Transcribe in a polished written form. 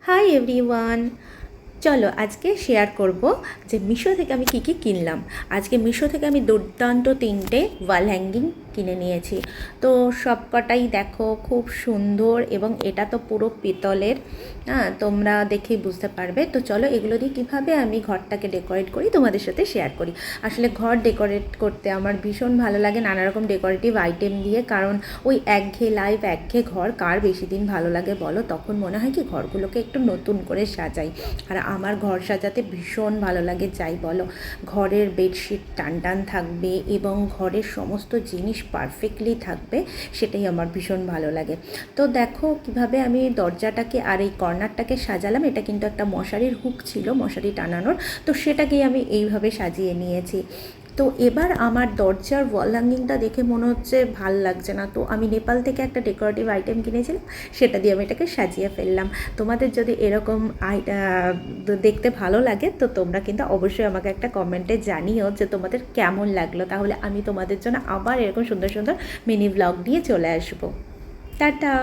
Hi everyone, চলো আজকে share করব যে মিশো থেকে আমি কি কি কিনলাম। আজকে মিশো থেকে আমি দুর্দান্ত 3টে ওয়াল হ্যাঙ্গিং কিনে নিয়েছি। তো সব কটাই দেখো খুব সুন্দর, এবং এটা তো পুরো পিতলের। হ্যাঁ, তোমরা দেখেই বুঝতে পারবে। তো চলো এগুলো দিয়ে কীভাবে আমি ঘরটাকে ডেকোরেট করি তোমাদের সাথে শেয়ার করি। আসলে ঘর ডেকোরেট করতে আমার ভীষণ ভালো লাগে নানা রকম ডেকোরেটিভ আইটেম দিয়ে, কারণ ওই একঘেয়ে লাইফ একঘেয়ে ঘর কার বেশি দিন ভালো লাগে বলো। তখন মনে হয় কি ঘরগুলোকে একটু নতুন করে সাজাই। আর আমার ঘর সাজাতে ভীষণ ভালো লাগে, যাই বলো। ঘরের বেডশিট টান টান থাকবে এবং ঘরের সমস্ত জিনিস পারফেক্টলি থাকবে, সেটাই আমার ভীষণ ভালো লাগে। তো দেখো কিভাবে আমি দরজাটাকে আর এই কর্নারটাকে সাজালাম। এটা কিন্তু একটা মশারির হুক ছিল, মশারি টানানোর, তো সেটাকেই আমি এইভাবে সাজিয়ে নিয়েছি। তো এবার আমার দরজার ওয়াল হ্যাঙ্গিংটা দেখে মনে হচ্ছে ভাল লাগছে না, তো আমি নেপাল থেকে একটা ডেকোরেটিভ আইটেম কিনেছিলাম, সেটা দিয়ে আমি এটাকে সাজিয়ে ফেললাম। তোমাদের যদি এরকম দেখতে ভালো লাগে তো তোমরা কিন্তু অবশ্যই আমাকে একটা কমেন্টে জানিও যে তোমাদের কেমন লাগলো, তাহলে আমি তোমাদের জন্য আবার এরকম সুন্দর সুন্দর মিনি ব্লগ নিয়ে চলে আসবো। টাটা।